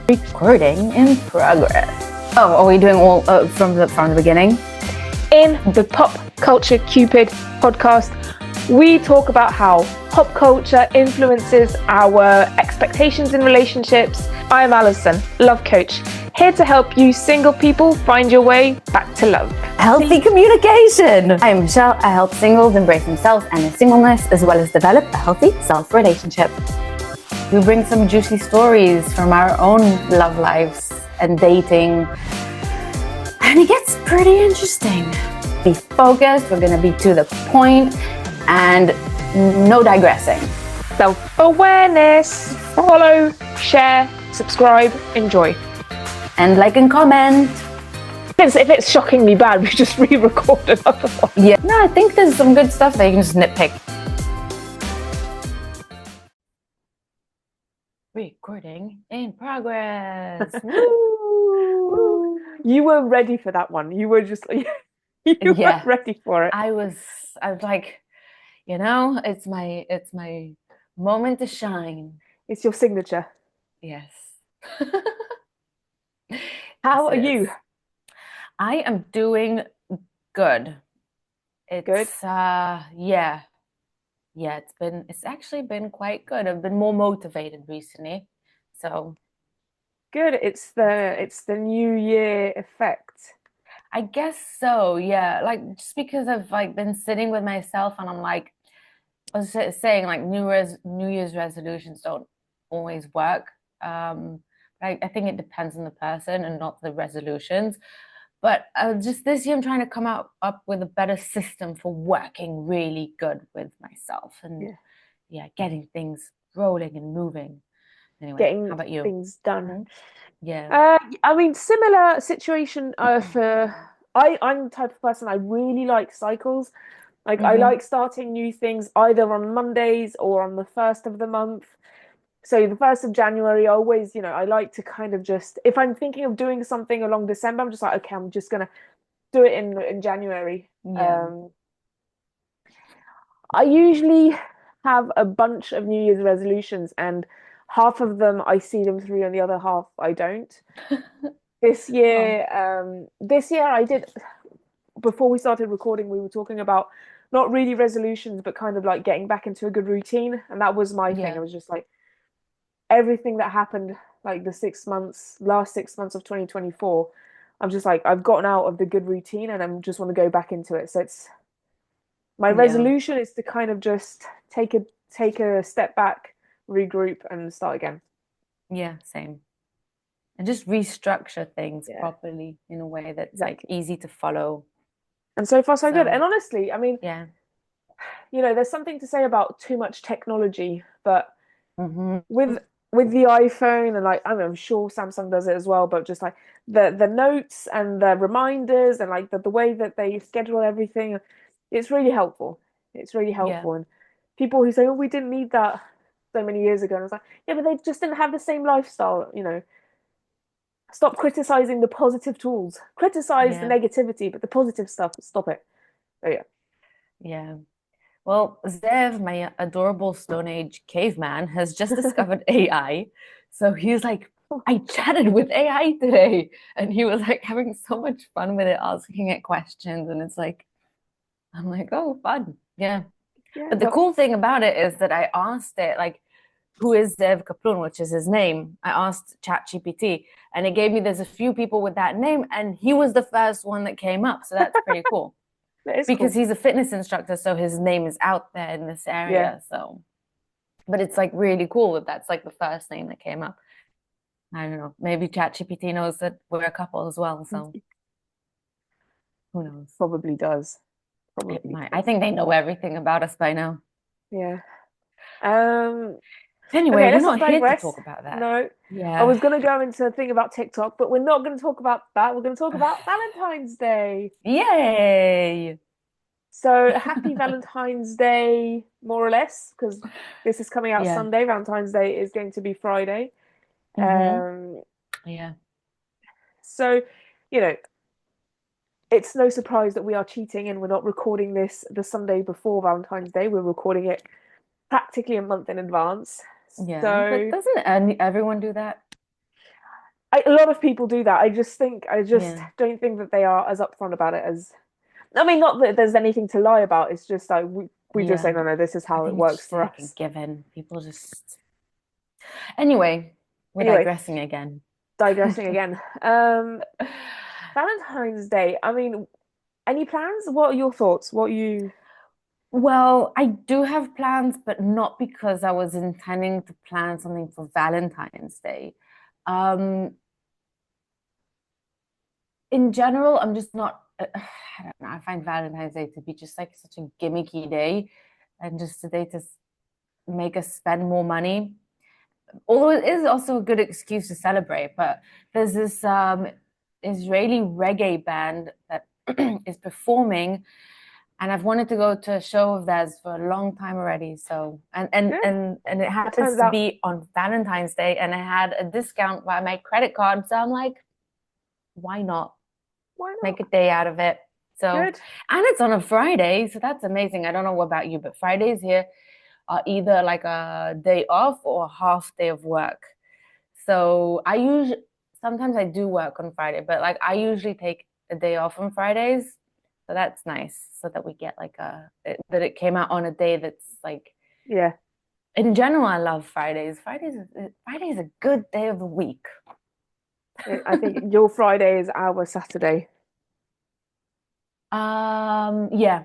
Recording in progress. Oh, are we doing all from the beginning? In the Pop Culture Cupid podcast, we talk about how pop culture influences our expectations in relationships. I'm Alison, love coach, here to help you single people find your way back to love. Healthy communication. I'm Michelle. I help singles embrace themselves and their singleness, as well as develop a healthy self-relationship. We bring some juicy stories from our own love lives and dating, and it gets pretty interesting. Be focused, we're going to be to the point, and no digressing. Self-awareness. Follow, share, subscribe, enjoy. And like and comment. If it's shockingly bad, we just re-record another one. Yeah. No, I think there's some good stuff that you can just nitpick. Recording in progress. Woo! You were ready for that one. You were just you were ready for it. I was like, it's my moment to shine. It's your signature. Yes. How are you? I am doing good. It's good. It's actually been quite good. I've been more motivated recently. So good. It's the New Year effect. I guess so, yeah. Like, just because I've been sitting with myself and I'm like, I was saying, like, New Year's resolutions don't always work. I think it depends on the person and not the resolutions. But just this year, I'm trying to come up with a better system for working really good with myself and getting things rolling and moving. Anyway, how about you? Things done. Mm-hmm. Yeah. I mean, similar situation for I'm the type of person, I really like cycles. Like, I like starting new things either on Mondays or on the first of the month. So the 1st of January, I always, I like to kind of just, if I'm thinking of doing something along December, I'm just like, okay, I'm just going to do it in January. Yeah. I usually have a bunch of New Year's resolutions, and half of them I see them through and the other half I don't. This year I did, before we started recording, we were talking about not really resolutions, but kind of like getting back into a good routine. And that was my thing. I was just like, everything that happened, like the last 6 months of 2024, I'm just like, I've gotten out of the good routine and I just want to go back into it. So it's my resolution is to kind of just take a step back, regroup, and start again. Yeah, same. And just restructure things properly in a way that's like easy to follow. And so far, so good. And honestly, I mean, there's something to say about too much technology, but with the iPhone and like, I'm sure Samsung does it as well, but just like the notes and the reminders and like the way that they schedule everything, it's really helpful. It's really helpful. And people who say, oh, we didn't need that so many years ago, and I was like, yeah, but they just didn't have the same lifestyle. Stop criticizing the positive tools. Criticize the negativity, but the positive stuff, stop it. So yeah. Well, Zev, my adorable Stone Age caveman, has just discovered AI. So he was like, I chatted with AI today. And he was like having so much fun with it, asking it questions. And it's like, I'm like, oh, fun. Yeah. But the cool thing about it is that I asked it, like, who is Zev Kaplun, which is his name. I asked ChatGPT, and it gave me there's a few people with that name. And he was the first one that came up. So that's pretty cool. Because he's a fitness instructor, so his name is out there in this area. So, but it's like really cool that that's like the first name that came up. I don't know. Maybe ChatGPT knows that we're a couple as well. So who knows? Probably does. It might. I think they know everything about us by now. Yeah. Anyway, we're not here to talk about that. No. Yeah. I was going to go into a thing about TikTok, but we're not going to talk about that. We're going to talk about Valentine's Day. Yay! So happy Valentine's Day, more or less, because this is coming out Sunday. Valentine's Day is going to be Friday. Yeah. So, it's no surprise that we are cheating and we're not recording this the Sunday before Valentine's Day. We're recording it practically a month in advance. Yeah. So, but doesn't everyone do that? A lot of people do that. I just Yeah. don't think that they are as upfront about it as. I mean, not that there's anything to lie about. It's just like we just say, Yeah. no, no, this is I how it think it's works just for like a us. given. People just anyway, we're Anyway, digressing again. digressing again. Valentine's Day. I mean, any plans? What are your thoughts? What you? Well, I do have plans, but not because I was intending to plan something for Valentine's Day. Um, in general, I'm just not, I don't know, I find Valentine's Day to be just like such a gimmicky day and just a day to make us spend more money. Although it is also a good excuse to celebrate, but there's this Israeli reggae band that is performing, and I've wanted to go to a show of theirs for a long time already. So, Good. and it It happens turns to out, be on Valentine's Day, and I had a discount by my credit card, so I'm like, why not why make not? a day out of it? So, Good. and it's on a Friday, so that's amazing. I don't know about you, but Fridays here are either like a day off or a half day of work. So I usually sometimes I do work on Friday, but like I usually take a day off on Fridays. So that's nice so that we get like that it came out on a day that's like Yeah. in general I love Fridays. Friday is a good day of the week. I think your Friday is our Saturday. Yeah,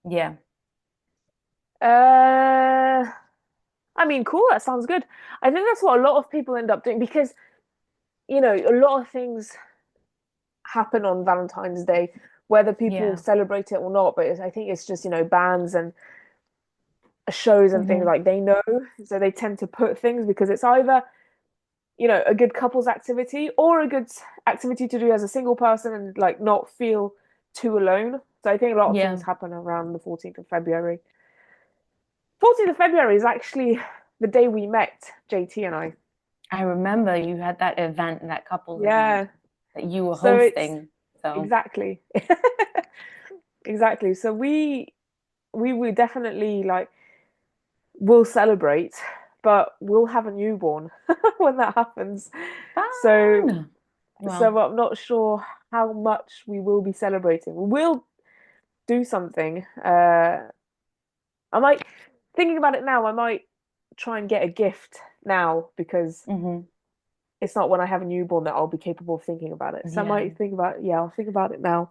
yeah. Uh, I mean, cool. That sounds good. I think that's what a lot of people end up doing because, a lot of things happen on Valentine's Day, whether people Yeah. celebrate it or not. But I think it's just, bands and shows and things Hmm. like they know. So they tend to put things because it's either, a good couples activity or a good activity to do as a single person and like not feel too alone. So I think a lot of things Yeah. happen around the 14th of February. 14th of February is actually the day we met, JT and I. I remember you had that event, that couples event Yeah. that you were So it's hosting. So exactly. Exactly. So we would definitely like will celebrate, but we'll have a newborn when that happens. So fun. so Well, I'm not sure how much we will be celebrating. We will do something. I might thinking about it now, I might try and get a gift now because hmm, it's not when I have a newborn that I'll be capable of thinking about it. So I yeah. might think about yeah, I'll think about it now.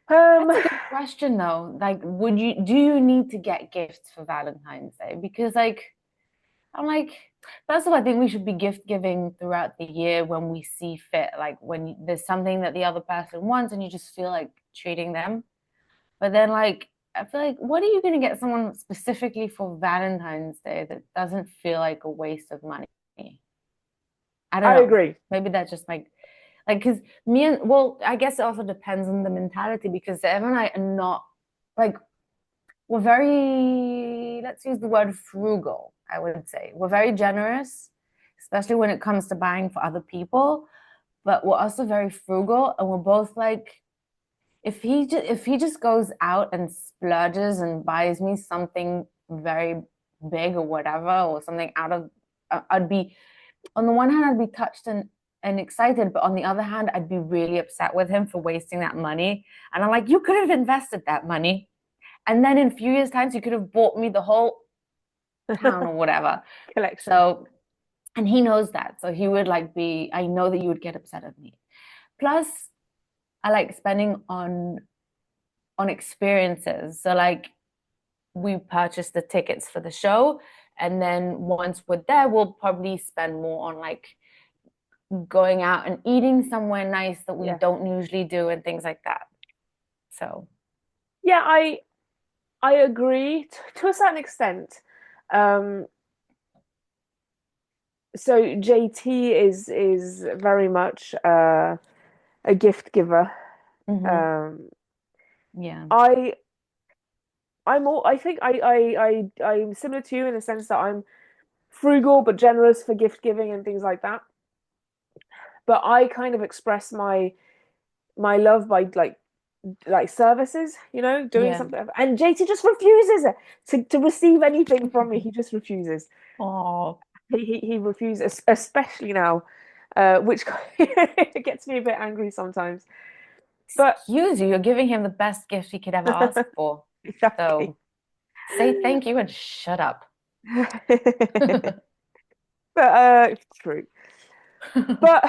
Um, That's a good question though. Like, do you need to get gifts for Valentine's Day? Because like, I'm like, first of all, I think we should be gift giving throughout the year when we see fit. Like when there's something that the other person wants and you just feel like treating them. But then like, I feel like, what are you going to get someone specifically for Valentine's Day that doesn't feel like a waste of money? I don't I know. agree. Maybe that's just like because me and well, I guess it also depends on the mentality because Evan and I are not like we're very let's use the word frugal, I would say. We're very generous, especially when it comes to buying for other people, but we're also very frugal and we're both like if he just goes out and splurges and buys me something very big or whatever or something out of I'd be on the one hand, I'd be touched and excited, but on the other hand, I'd be really upset with him for wasting that money. And I'm like, you could have invested that money. And then in a few years' times, you could have bought me the whole town or whatever. Collection. So, and he knows that. So he would like be, I know that you would get upset at me. Plus, I like spending on experiences. So like we purchased the tickets for the show. And then once we're there, we'll probably spend more on like going out and eating somewhere nice that we Yeah. don't usually do and things like that. So, Yeah, I agree to a certain extent. Um, so JT is very much a gift giver. mhm, Um, yeah, I I think I'm similar to you in the sense that I'm frugal but generous for gift giving and things like that. But I kind of express my love by like services, doing yeah. something. And JT just refuses it to receive anything from me. He just refuses. Oh, He refuses, especially now. which gets me a bit angry sometimes. But Excuse you, you're giving him the best gift he could ever ask for. exactly. So say thank you and shut up. But it's true. But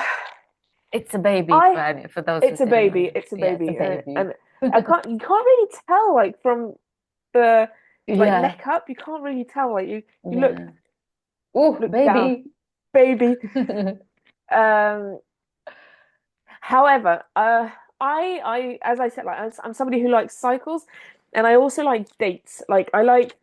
It's a baby I, for those who it's a didn't baby. know. It's a Yeah, it's a baby, baby. and I can't. You can't really tell, like from the like Yeah, neck up. You can't really tell. Like you yeah. Oh, look down, baby. baby. Um, However, as I said, like I'm somebody who likes cycles, and I also like dates. Like I like,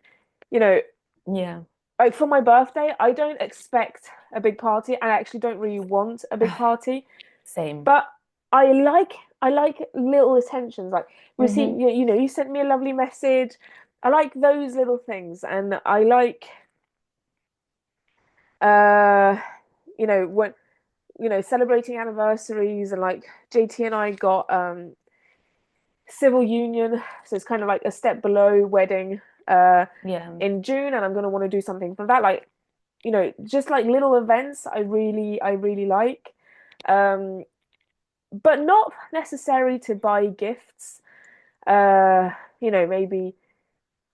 you know, Yeah, like for my birthday, I don't expect a big party. I actually don't really want a big party, same. but I like little attentions. Like receive, Hmm. you sent me a lovely message. I like those little things, and I like, uh, when celebrating anniversaries and like JT and I got civil union, so it's kind of like a step below wedding Yeah, in June, and I'm going to want to do something from that, like just like little events. I really like, um, but not necessary to buy gifts. Uh, maybe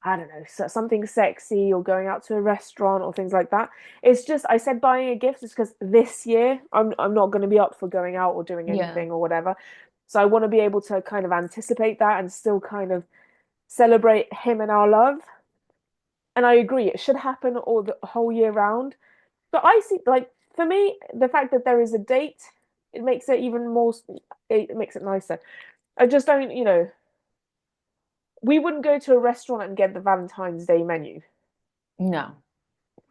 I don't know, something sexy or going out to a restaurant or things like that. It's just I said buying a gift is because this year I'm not going to be up for going out or doing yeah, anything or whatever. So I want to be able to kind of anticipate that and still kind of celebrate him and our love. And I agree, it should happen all the whole year round. But I see, like, for me, the fact that there is a date, it makes it even more, it makes it nicer. I just don't, we wouldn't go to a restaurant and get the Valentine's Day menu. no,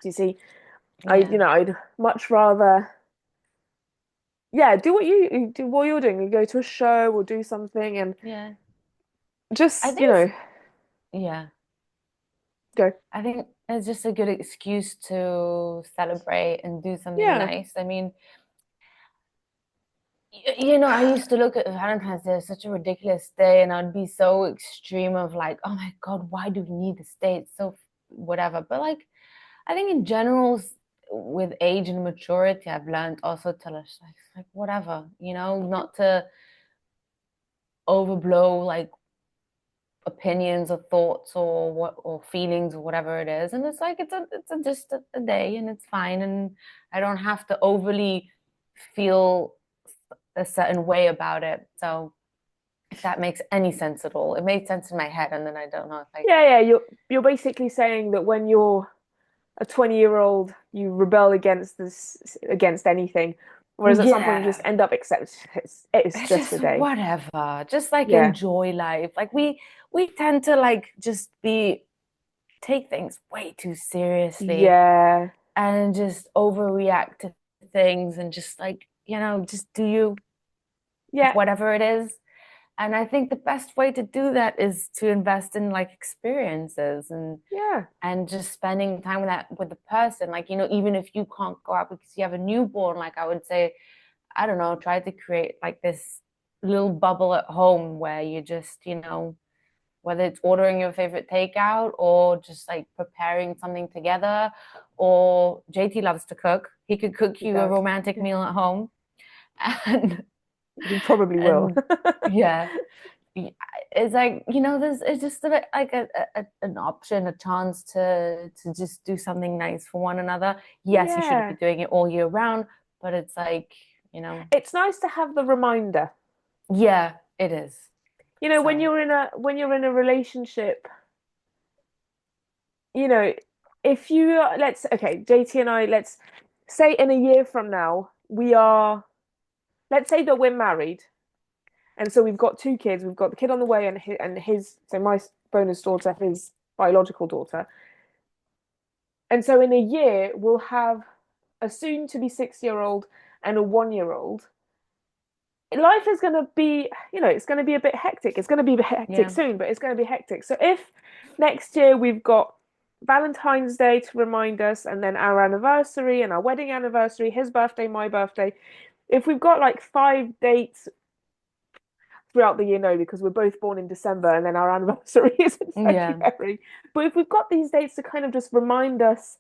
You see, yeah, I'd much rather, yeah, do what you do, what you're doing. You go to a show or do something and yeah. I just, think it's, yeah. go. I think it's just a good excuse to celebrate and do something Yeah. nice. I mean, I used to look at Valentine's Day as such a ridiculous day, and I'd be so extreme of like, oh my God, why do we need this day? It's so whatever. But like, I think in general, with age and maturity, I've learned also to like whatever, not to overblow like opinions or thoughts or what or feelings or whatever it is. And it's like just a day and it's fine. And I don't have to overly feel a certain way about it. So if that makes any sense at all. It made sense in my head, and then I don't know if I. Yeah, yeah, you're basically saying that when you're a 20-year-old, you rebel against anything, whereas at some point you just Yeah, end up accepting it's it's just just a day. whatever. Just like Yeah. enjoy life. Like we tend to like just be take things way too seriously Yeah. and just overreact to things and just like, just do you Yeah. whatever it is. And I think the best way to do that is to invest in like experiences Yeah. and just spending time with the person. Like, even if you can't go out because you have a newborn, like I would say, I don't know, try to create like this little bubble at home where you just, whether it's ordering your favorite takeout or just like preparing something together, or JT loves to cook. He could cook He you a does. romantic meal at home. And He probably will. and yeah, it's like, there's it's just a bit like an option, a chance to just do something nice for one another. Yes, you shouldn't be Yeah. doing it all year round, but it's like, you know, It's nice to have the reminder. yeah, it is. When So you're in a relationship, you know, if you let's okay, JT and I, let's say in a year from now, let's say that we're married, and so we've got two kids. We've got the kid on the way and his so my bonus daughter, his biological daughter. And so in a year, we'll have a soon to be 6-year-old and a 1-year-old. Life is going to be, it's going to be a bit hectic. It's going to be hectic yeah, soon, but it's going to be hectic. So if next year we've got Valentine's Day to remind us, and then our anniversary and our wedding anniversary, his birthday, my birthday, if we've got like 5 dates throughout the year, no, because we're both born in December and then our anniversary is in yeah, February. But if we've got these dates to kind of just remind us,